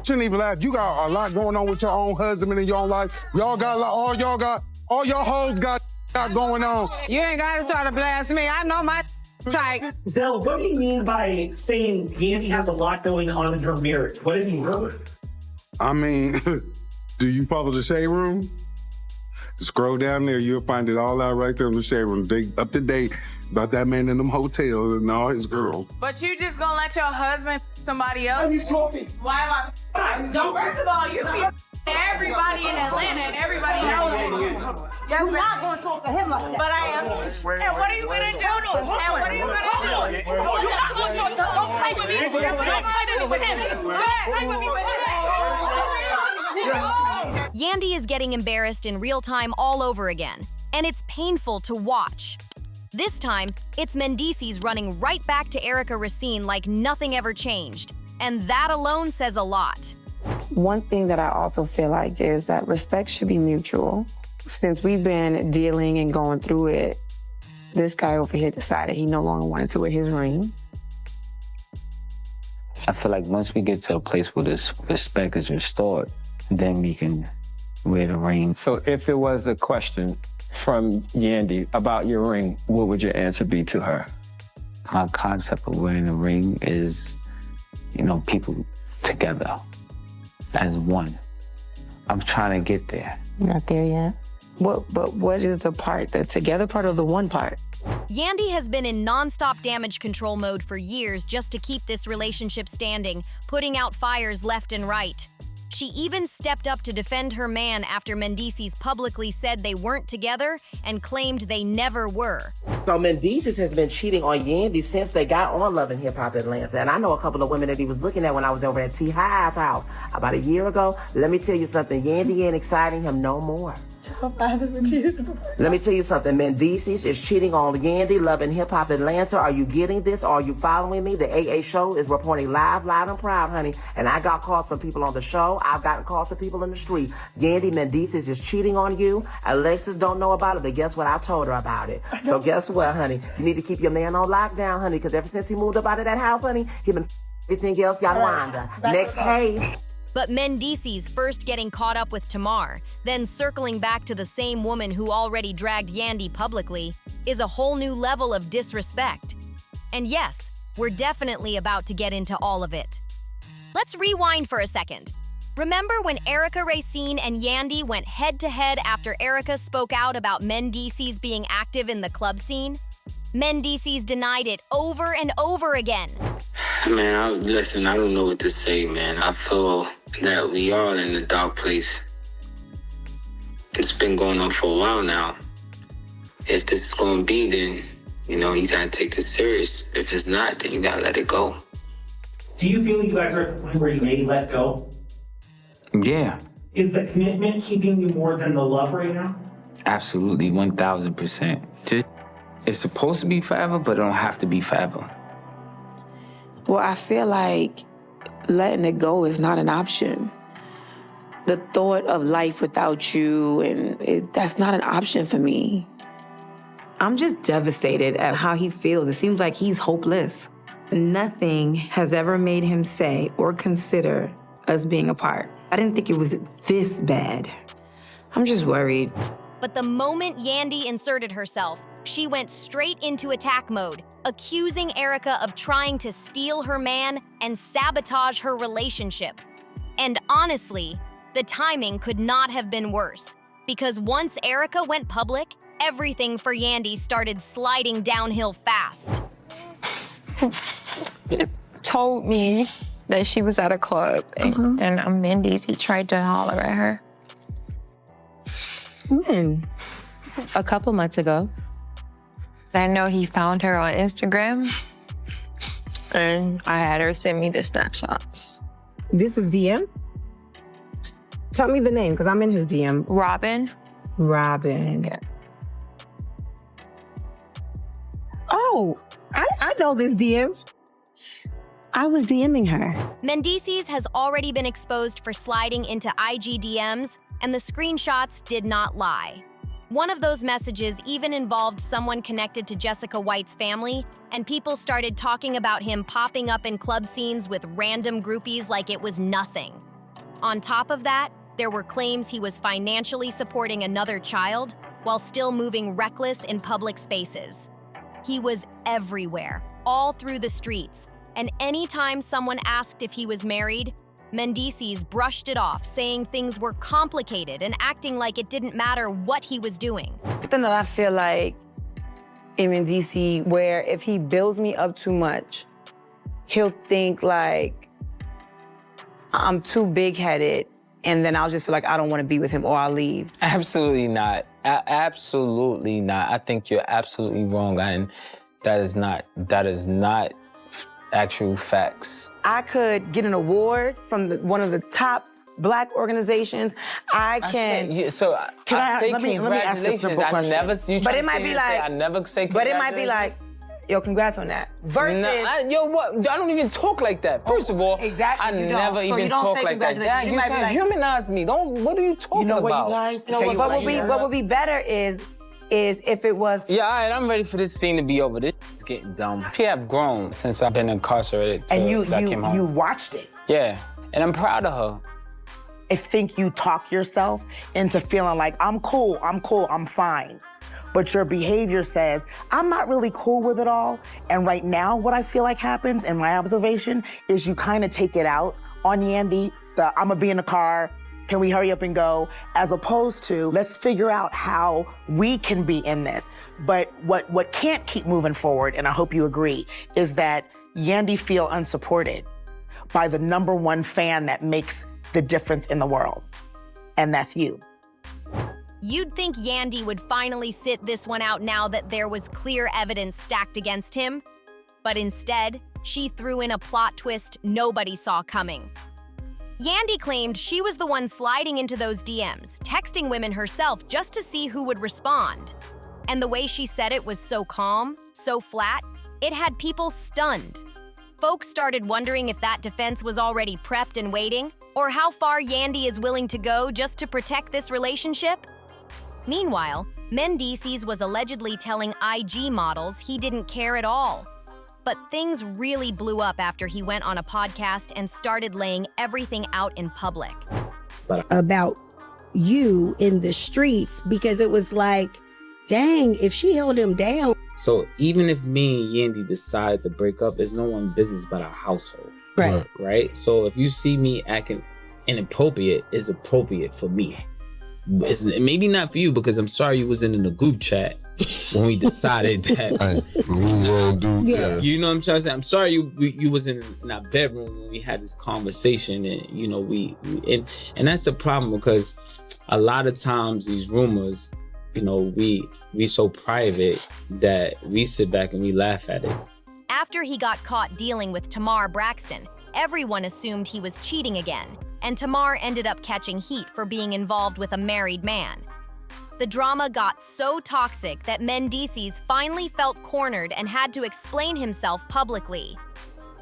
shouldn't even laugh. You got a lot going on with your own husband in your own life. Y'all got all your hoes got going on. You ain't got to try to blast me. I know my type. Zell, what do you mean by saying Yandy has a lot going on in her marriage? What did you mean? I mean, do you follow the shade room? Scroll down there, you'll find it all out right there in the shade room. They up to date about that man in them hotels and all his girls. But you just gonna let your husband somebody else? What are you talking? Why am I? Don't. First of all, you be everybody in Atlanta and everybody knows him. You're not gonna talk to him like that. But I am. And what are you gonna do to us? And what are you gonna do? You're not gonna talk to him. Don't play with me. Don't play with him. Don't play with me with him. Yandy is getting embarrassed in real time all over again, and it's painful to watch. This time, it's Mendeecees running right back to Erica Racine like nothing ever changed, and that alone says a lot. One thing that I also feel like is that respect should be mutual. Since we've been dealing and going through it, this guy over here decided he no longer wanted to wear his ring. I feel like once we get to a place where this respect is restored, then we can wear the ring. So if it was a question from Yandy about your ring, what would your answer be to her? My concept of wearing a ring is, people together as one. I'm trying to get there. Not there yet. But what is the part, the together part or the one part? Yandy has been in non-stop damage control mode for years just to keep this relationship standing, putting out fires left and right. She even stepped up to defend her man after Mendeecees publicly said they weren't together and claimed they never were. So Mendeecees has been cheating on Yandy since they got on Love and Hip Hop Atlanta. And I know a couple of women that he was looking at when I was over at T. High's house about a year ago. Let me tell you something, Yandy ain't exciting him no more. Let me tell you something, Mendeecees is cheating on Yandy, Love and Hip Hop Atlanta. Are you getting this? Are you following me? The AA show is reporting live, loud, and proud, honey. And I got calls from people on the show. I've gotten calls from people in the street. Yandy, Mendeecees is cheating on you. Alexis don't know about it, but guess what? I told her about it. So guess what, honey? You need to keep your man on lockdown, honey, because ever since he moved up out of that house, honey, he been everything else got Wanda. Next case. But Mendeecees first getting caught up with Tamar, then circling back to the same woman who already dragged Yandy publicly, is a whole new level of disrespect. And yes, we're definitely about to get into all of it. Let's rewind for a second. Remember when Erica Racine and Yandy went head-to-head after Erica spoke out about Mendeecees being active in the club scene? Mendeecees denied it over and over again. Man, listen, I don't know what to say, man. I feel that we are in a dark place. It's been going on for a while now. If this is going to be, then, you got to take this serious. If it's not, then you got to let it go. Do you feel you guys are at the point where you may let go? Yeah, Is the commitment keeping you more than the love right now? absolutely, 1000%. It's supposed to be forever, but it don't have to be forever. Well, I feel like letting it go is not an option. The thought of life without you, that's not an option for me. I'm just devastated at how he feels. It seems like he's hopeless. Nothing has ever made him say or consider us being apart. I didn't think it was this bad. I'm just worried. But the moment Yandy inserted herself, she went straight into attack mode, accusing Erica of trying to steal her man and sabotage her relationship. And honestly, the timing could not have been worse, because once Erica went public, everything for Yandy started sliding downhill fast. Told me that she was at a club and Mendeecees tried to holler at her. When? A couple months ago. I know he found her on Instagram and I had her send me the snapshots. This is DM? Tell me the name, because I'm in his DM. Robin. Yeah. Oh, I know this DM. I was DMing her. Mendeecees has already been exposed for sliding into IG DMs, and the screenshots did not lie. One of those messages even involved someone connected to Jessica White's family, and people started talking about him popping up in club scenes with random groupies like it was nothing. On top of that, there were claims he was financially supporting another child while still moving reckless in public spaces. He was everywhere, all through the streets, and anytime someone asked if he was married, Mendeecees brushed it off, saying things were complicated and acting like it didn't matter what he was doing. Something that I feel like in Mendeecees, where if he builds me up too much, he'll think like I'm too big-headed, and then I'll just feel like I don't want to be with him or I'll leave. Absolutely not. Absolutely not. I think you're absolutely wrong, and that is not actual facts. I could get an award from one of the top Black organizations. I can. Let me ask a simple question. But it might be like, I never say congratulations. But it might be like, yo, congrats on that. Versus, what? I don't even talk like that. First of all, exactly, I never even talk like that. Dad, you can humanize me. What are you talking about? What, you guys? What would be better is if it was. Yeah, all right, I'm ready for this scene to be over. This is getting dumb. She have grown since I've been incarcerated. And you watched it. Yeah, and I'm proud of her. I think you talk yourself into feeling like, I'm cool, I'm fine. But your behavior says, I'm not really cool with it all. And right now, what I feel like happens in my observation is you kind of take it out on Yandy, I'm gonna be in the car, can we hurry up and go? As opposed to, let's figure out how we can be in this. But what can't keep moving forward, and I hope you agree, is that Yandy feel unsupported by the #1 fan that makes the difference in the world, and that's you. You'd think Yandy would finally sit this one out now that there was clear evidence stacked against him, but instead, she threw in a plot twist nobody saw coming. Yandy claimed she was the one sliding into those DMs, texting women herself just to see who would respond. And the way she said it was so calm, so flat, it had people stunned. Folks started wondering if that defense was already prepped and waiting, or how far Yandy is willing to go just to protect this relationship. Meanwhile, Mendeecees was allegedly telling IG models he didn't care at all. But things really blew up after he went on a podcast and started laying everything out in public. About you in the streets, because it was like, dang, if she held him down. So even if me and Yandy decide to break up, it's no one's business but our household. Right. Right? So if you see me acting inappropriate, it's appropriate for me. It's maybe not for you, because I'm sorry you wasn't in the group chat when we decided that we won't do that. You know what I'm trying to say? I'm sorry you wasn't in our bedroom when we had this conversation, and you know and that's the problem, because a lot of times these rumors, you know, we so private that we sit back and we laugh at it. After he got caught dealing with Tamar Braxton, everyone assumed he was cheating again, and Tamar ended up catching heat for being involved with a married man. The drama got so toxic that Mendeecees finally felt cornered and had to explain himself publicly.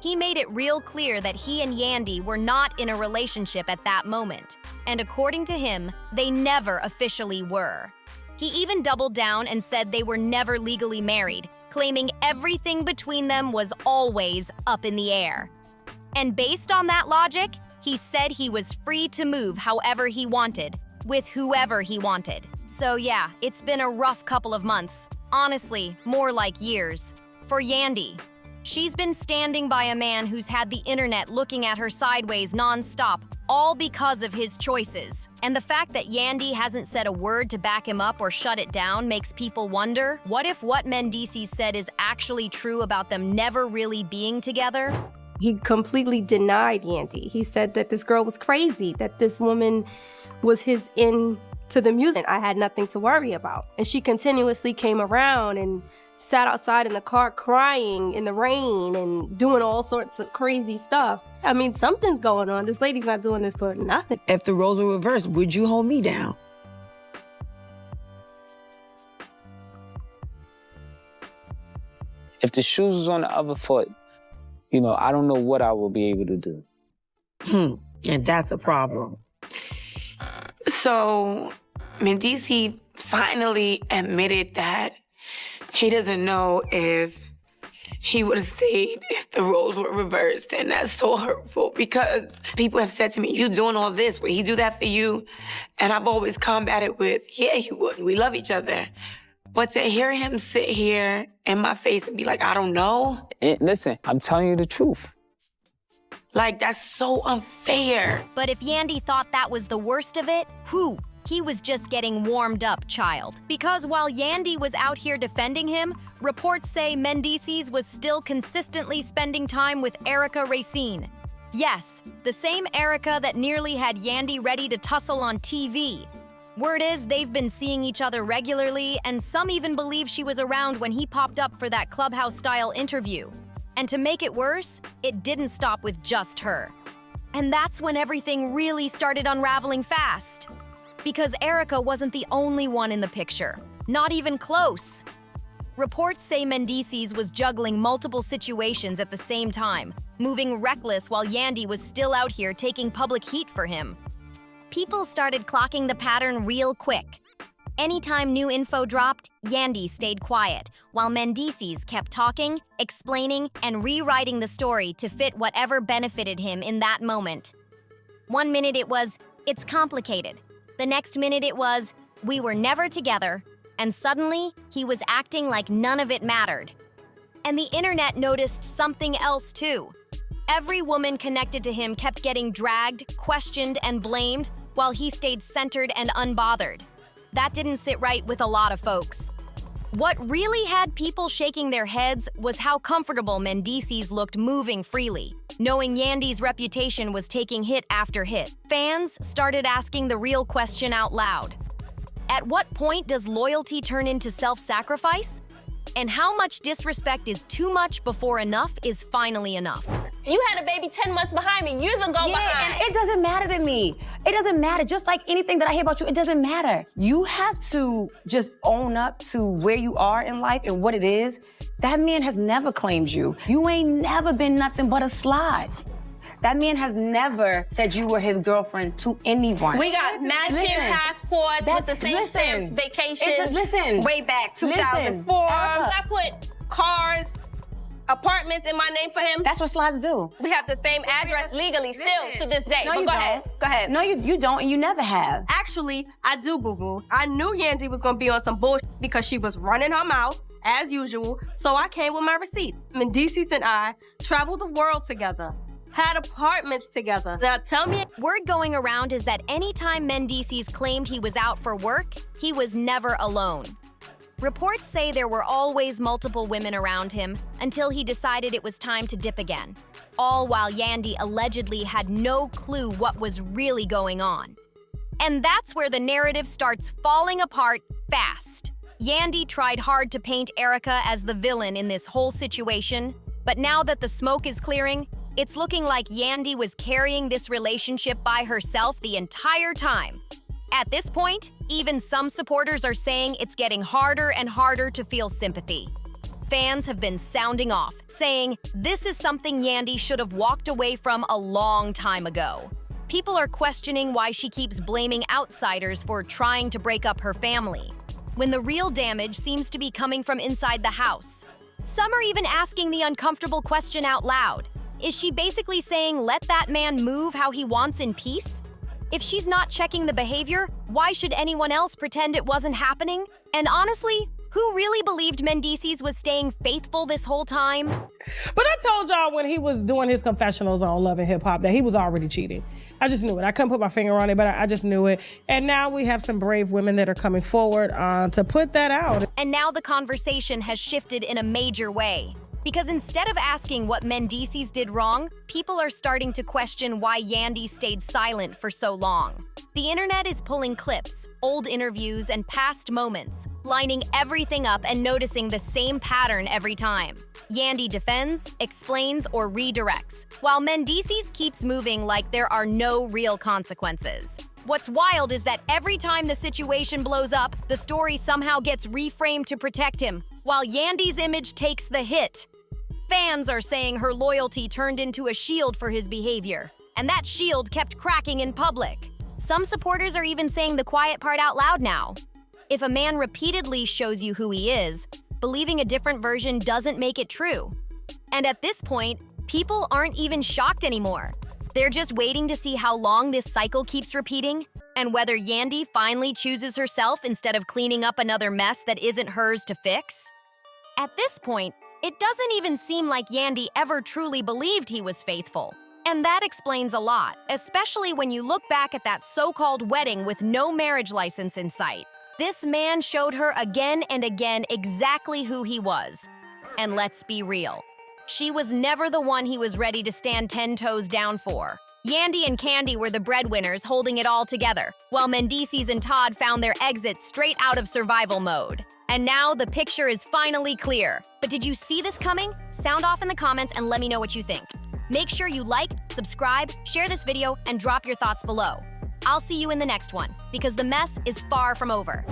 He made it real clear that he and Yandy were not in a relationship at that moment, and according to him, they never officially were. He even doubled down and said they were never legally married, claiming everything between them was always up in the air. And based on that logic, he said he was free to move however he wanted, with whoever he wanted. So yeah, it's been a rough couple of months. Honestly, more like years. For Yandy, she's been standing by a man who's had the internet looking at her sideways nonstop, all because of his choices. And the fact that Yandy hasn't said a word to back him up or shut it down makes people wonder, what if what Mendeecees said is actually true about them never really being together? He completely denied Yandy. He said that this girl was crazy, that this woman was his in to the music. I had nothing to worry about. And she continuously came around and sat outside in the car crying in the rain and doing all sorts of crazy stuff. I mean, something's going on. This lady's not doing this for nothing. If the roles were reversed, would you hold me down? If the shoes was on the other foot, you know, I don't know what I will be able to do. And that's a problem. So, Mendeecees finally admitted that he doesn't know if he would have stayed if the roles were reversed. And that's so hurtful because people have said to me, you doing all this, would he do that for you? And I've always combated with, yeah, he would. We love each other. But to hear him sit here in my face and be like, I don't know. Listen, I'm telling you the truth. Like, that's so unfair. But if Yandy thought that was the worst of it, whew, he was just getting warmed up, child. Because while Yandy was out here defending him, reports say Mendeecees was still consistently spending time with Erica Racine. Yes, the same Erica that nearly had Yandy ready to tussle on TV. Word is they've been seeing each other regularly, and some even believe she was around when he popped up for that Clubhouse-style interview. And to make it worse, it didn't stop with just her. And that's when everything really started unraveling fast. Because Erica wasn't the only one in the picture. Not even close. Reports say Mendeecees was juggling multiple situations at the same time, moving reckless while Yandy was still out here taking public heat for him. People started clocking the pattern real quick. Anytime new info dropped, Yandy stayed quiet, while Mendeecees kept talking, explaining, and rewriting the story to fit whatever benefited him in that moment. One minute it was, it's complicated. The next minute it was, we were never together, and suddenly he was acting like none of it mattered. And the internet noticed something else too. Every woman connected to him kept getting dragged, questioned, and blamed, while he stayed centered and unbothered. That didn't sit right with a lot of folks. What really had people shaking their heads was how comfortable Mendeecees looked moving freely, knowing Yandy's reputation was taking hit after hit. Fans started asking the real question out loud. At what point does loyalty turn into self-sacrifice? And how much disrespect is too much before enough is finally enough? You had a baby 10 months behind me. You're the go behind. And it doesn't matter to me. It doesn't matter. Just like anything that I hear about you, it doesn't matter. You have to just own up to where you are in life and what it is. That man has never claimed you. You ain't never been nothing but a slide. That man has never said you were his girlfriend to anyone. We got matching passports with the same stamps, vacations. Listen. Way back 2004. I put cars, apartments in my name for him. That's what slides do. We have the same address legally still to this day. No, you go don't. ahead. Go ahead. No, you don't, and you never have. Actually, I do, boo-boo. I knew Yandy was gonna be on some bullshit because she was running her mouth, as usual, so I came with my receipts. Mendeecees and I traveled the world together. Had apartments together. Now tell me. Word going around is that anytime Mendeecees claimed he was out for work, he was never alone. Reports say there were always multiple women around him until he decided it was time to dip again. All while Yandy allegedly had no clue what was really going on. And that's where the narrative starts falling apart fast. Yandy tried hard to paint Erica as the villain in this whole situation, but now that the smoke is clearing, it's looking like Yandy was carrying this relationship by herself the entire time. At this point, even some supporters are saying it's getting harder and harder to feel sympathy. Fans have been sounding off, saying this is something Yandy should have walked away from a long time ago. People are questioning why she keeps blaming outsiders for trying to break up her family, when the real damage seems to be coming from inside the house. Some are even asking the uncomfortable question out loud. Is she basically saying let that man move how he wants in peace? If she's not checking the behavior, why should anyone else pretend it wasn't happening? And honestly, who really believed Mendeecees was staying faithful this whole time? But I told y'all when he was doing his confessionals on Love and Hip Hop that he was already cheating. I just knew it. I couldn't put my finger on it, but I just knew it. And now we have some brave women that are coming forward to put that out. And now the conversation has shifted in a major way. Because instead of asking what Mendeecees did wrong, people are starting to question why Yandy stayed silent for so long. The internet is pulling clips, old interviews, and past moments, lining everything up and noticing the same pattern every time. Yandy defends, explains, or redirects, while Mendeecees keeps moving like there are no real consequences. What's wild is that every time the situation blows up, the story somehow gets reframed to protect him, while Yandy's image takes the hit. Fans are saying her loyalty turned into a shield for his behavior, and that shield kept cracking in public. Some supporters are even saying the quiet part out loud now. If a man repeatedly shows you who he is, believing a different version doesn't make it true. And at this point, people aren't even shocked anymore. They're just waiting to see how long this cycle keeps repeating and whether Yandy finally chooses herself instead of cleaning up another mess that isn't hers to fix. At this point, it doesn't even seem like Yandy ever truly believed he was faithful. And that explains a lot, especially when you look back at that so-called wedding with no marriage license in sight. This man showed her again and again exactly who he was. And let's be real, she was never the one he was ready to stand 10 toes down for. Yandy and Candy were the breadwinners holding it all together, while Mendeecees and Todd found their exit straight out of survival mode. And now the picture is finally clear. But did you see this coming? Sound off in the comments and let me know what you think. Make sure you like, subscribe, share this video, and drop your thoughts below. I'll see you in the next one, because the mess is far from over.